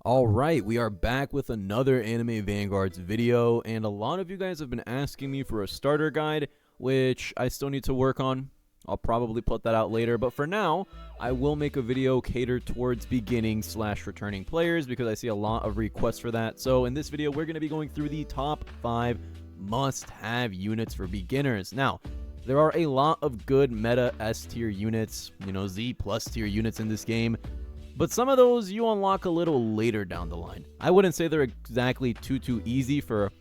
Alright, we are back with another Anime Vanguards video, and a lot of you guys have been asking me for a starter guide, which I still need to work on. I'll probably put that out later, but for now, I will make a video catered towards beginning / returning players because I see a lot of requests for that. So in this video, we're going to be going through the top 5 must-have units for beginners. Now, there are a lot of good meta S tier units, Z plus tier units in this game, but some of those you unlock a little later down the line. I wouldn't say they're exactly too easy for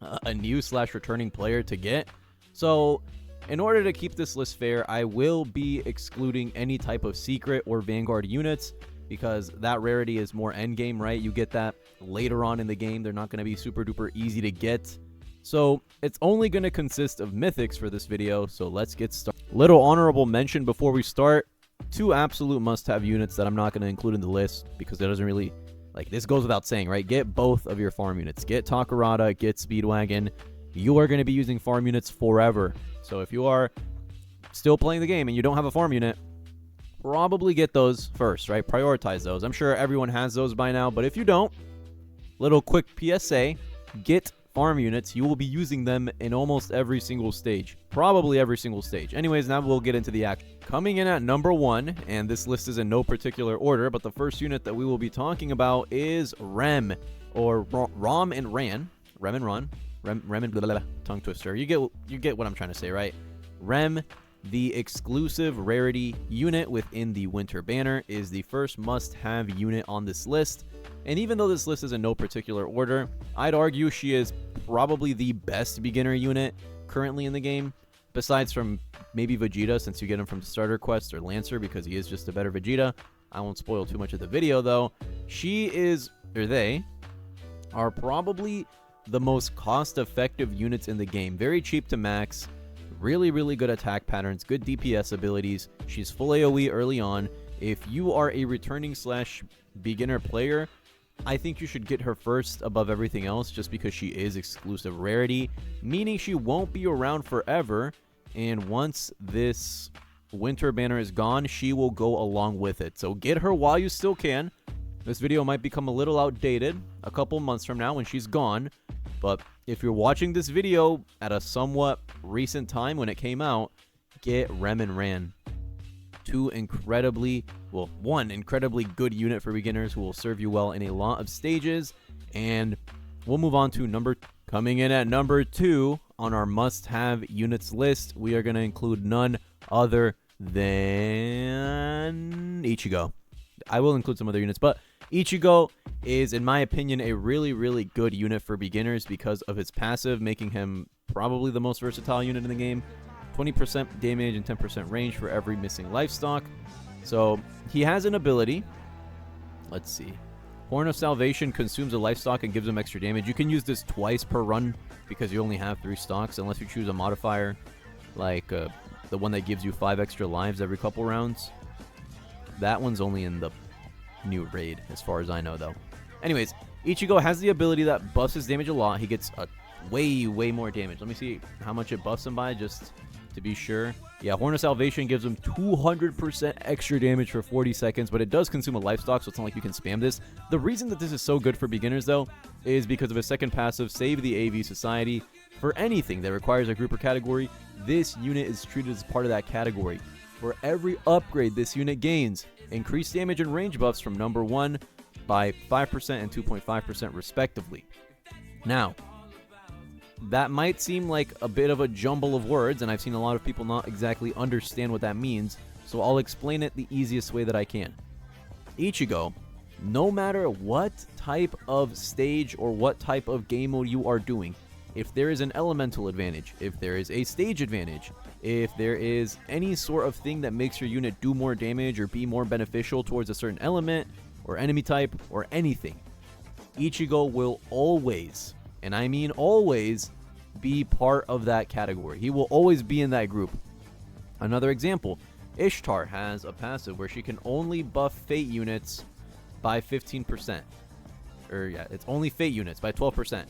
a new / returning player to get. So in order to keep this list fair, I will be excluding any type of secret or Vanguard units because that rarity is more endgame, right? You get that later on in the game. They're not going to be super duper easy to get. So it's only going to consist of mythics for this video. So let's get started. Little honorable mention before we start. 2 absolute must-have units that I'm not going to include in the list because it doesn't really, this goes without saying, right? Get both of your farm units. Get Takarada, get Speedwagon. You are going to be using farm units forever. So if you are still playing the game and you don't have a farm unit, probably get those first, right? Prioritize those. I'm sure everyone has those by now, but if you don't, little quick PSA, get farm units. You will be using them in almost every single stage. Probably every single stage. Anyways, now we'll get into the action. Coming in at number 1, and this list is in no particular order, but the first unit that we will be talking about is Rem, or Rem and Ran. Rem and Ran. Rem and blah, blah, blah, tongue twister. You get what I'm trying to say, right? Rem, the exclusive rarity unit within the Winter Banner, is the first must-have unit on this list. And even though this list is in no particular order, I'd argue she is probably the best beginner unit currently in the game, besides from maybe Vegeta, since you get him from Starter Quest, or Lancer, because he is just a better Vegeta. I won't spoil too much of the video, though. They are probably the most cost-effective units in the game. Very cheap to max, really good attack patterns, good DPS abilities. She's full AoE early on. If you are a returning / beginner player, I think you should get her first above everything else just because she is exclusive rarity, meaning she won't be around forever, and once this Winter Banner is gone, she will go along with it. So get her while you still can. This video might become a little outdated a couple months from now when she's gone, but if you're watching this video at a somewhat recent time when it came out, get Rem and Ran. One incredibly good unit for beginners who will serve you well in a lot of stages. And we'll move on to coming in at number 2 on our must-have units list. We are going to include none other than Ichigo. I will include some other units, but Ichigo is, in my opinion, a really good unit for beginners because of his passive, making him probably the most versatile unit in the game. 20% damage and 10% range for every missing life stock. So he has an ability. Let's see. Horn of Salvation consumes a life stock and gives him extra damage. You can use this twice per run because you only have 3 stocks unless you choose a modifier like the one that gives you 5 extra lives every couple rounds. That one's only in the new raid as far as I know, though. Anyways, Ichigo has the ability that buffs his damage a lot. He gets a way more damage. Let me see how much it buffs him by just to be sure. Yeah, Horn of Salvation gives him 200% extra damage for 40 seconds, but it does consume a life stock, so it's not like you can spam this. The reason that this is so good for beginners, though, is because of his second passive, Save the AV Society. For anything that requires a group or category, this unit is treated as part of that category. For every upgrade this unit gains, increased damage and range buffs from number 1 by 5% and 2.5% respectively. Now, that might seem like a bit of a jumble of words, and I've seen a lot of people not exactly understand what that means, so I'll explain it the easiest way that I can. Ichigo, no matter what type of stage or what type of game mode you are doing, if there is an elemental advantage, if there is a stage advantage, if there is any sort of thing that makes your unit do more damage or be more beneficial towards a certain element or enemy type or anything, Ichigo will always, and I mean always, be part of that category. He will always be in that group. Another example, Ishtar has a passive where she can only buff Fate units by 15%. It's only Fate units by 12%.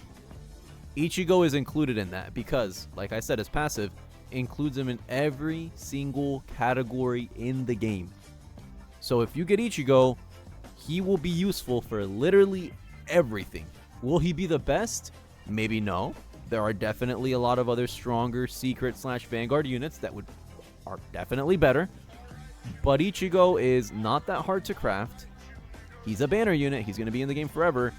Ichigo is included in that because, like I said, his passive includes him in every single category in the game. So if you get Ichigo, he will be useful for literally everything. Will he be the best? Maybe no. There are definitely a lot of other stronger secret / Vanguard units that are definitely better. But Ichigo is not that hard to craft. He's a banner unit. He's going to be in the game forever.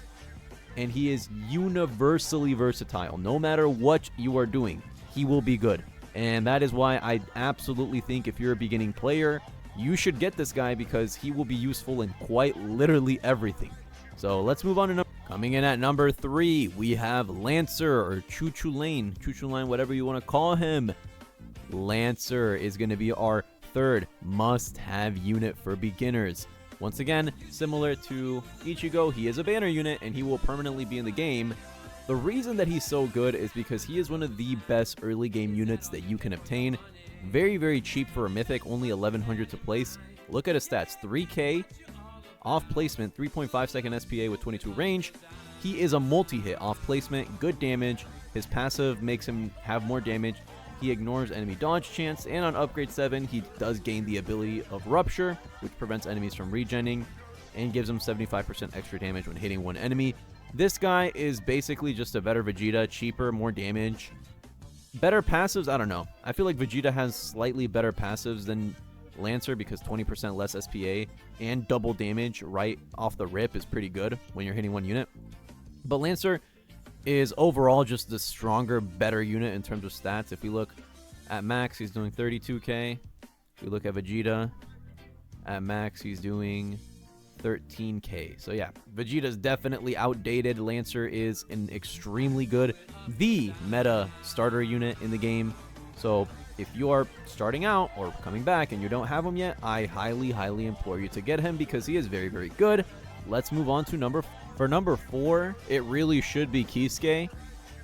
And he is universally versatile. No matter what you are doing, he will be good. And that is why I absolutely think if you're a beginning player, you should get this guy because he will be useful in quite literally everything. So let's move on to coming in at number 3, we have Lancer or Choo-Choo Lane, whatever you want to call him. Lancer is going to be our third must-have unit for beginners. Once again, similar to Ichigo, he is a banner unit and he will permanently be in the game. The reason that he's so good is because he is one of the best early game units that you can obtain. Very, very cheap for a mythic, only 1100 to place. Look at his stats, 3k, off placement, 3.5 second SPA with 22 range. He is a multi-hit off placement, good damage. His passive makes him have more damage. He ignores enemy dodge chance, and on upgrade 7, he does gain the ability of Rupture, which prevents enemies from regenning, and gives him 75% extra damage when hitting one enemy. This guy is basically just a better Vegeta, cheaper, more damage. Better passives, I don't know. I feel like Vegeta has slightly better passives than Lancer because 20% less SPA and double damage right off the rip is pretty good when you're hitting one unit. But Lancer is overall just the stronger, better unit in terms of stats. If we look at max, he's doing 32k. If we look at Vegeta, at max, he's doing 13k. So yeah, Vegeta's definitely outdated. Lancer is an extremely good, the meta starter unit in the game. So if you are starting out or coming back and you don't have him yet, I highly, highly implore you to get him because he is very, very good. Let's move on to number 4. It really should be Kiske.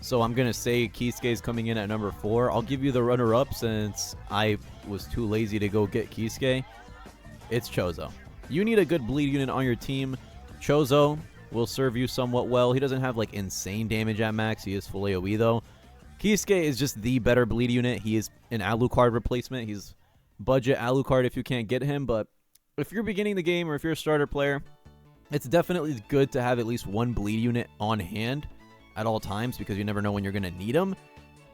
So I'm going to say Kiske is coming in at number 4. I'll give you the runner-up since I was too lazy to go get Kiske. It's Chozo. You need a good bleed unit on your team. Chozo will serve you somewhat well. He doesn't have like insane damage at max. He is full AoE though. Kiske is just the better bleed unit. He is an Alucard replacement. He's budget Alucard if you can't get him. But if you're beginning the game or if you're a starter player, it's definitely good to have at least one bleed unit on hand at all times because you never know when you're going to need them.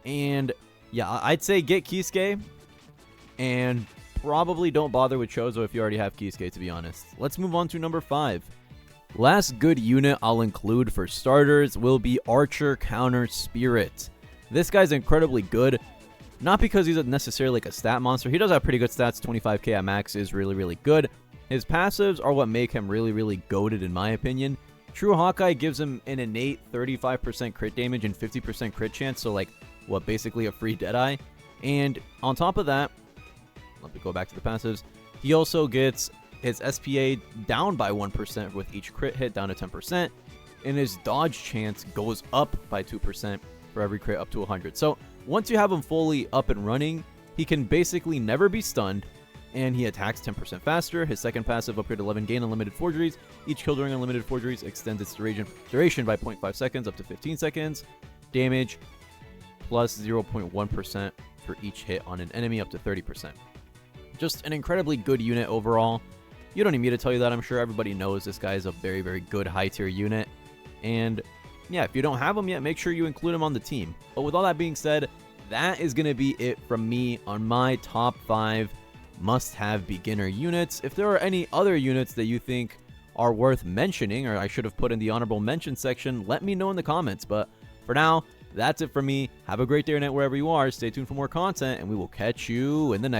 And yeah, I'd say get Kiske and probably don't bother with Chozo if you already have Kiske, to be honest. Let's move on to number 5. Last good unit I'll include for starters will be Archer Counter Spirit. This guy's incredibly good, not because he's necessarily like a stat monster. He does have pretty good stats. 25k at max is really, really good. His passives are what make him really, really goated in my opinion. True Hawkeye gives him an innate 35% crit damage and 50% crit chance, so like, what, basically a free Deadeye. And on top of that, let me go back to the passives, he also gets his SPA down by 1% with each crit hit, down to 10%, and his dodge chance goes up by 2% for every crit up to 100. So once you have him fully up and running, he can basically never be stunned, and he attacks 10% faster. His second passive, upgrade 11, gain unlimited forgeries. Each kill during unlimited forgeries extends its duration by 0.5 seconds up to 15 seconds. Damage plus 0.1% for each hit on an enemy up to 30%. Just an incredibly good unit overall. You don't need me to tell you that. I'm sure everybody knows this guy is a very, very good high tier unit. And yeah, if you don't have him yet, make sure you include him on the team. But with all that being said, that is going to be it from me on my top 5 must-have beginner units. If there are any other units that you think are worth mentioning or I should have put in the honorable mention section, let me know in the comments. But for now, that's it from me. Have a great day or night wherever you are. Stay tuned for more content, and we will catch you in the next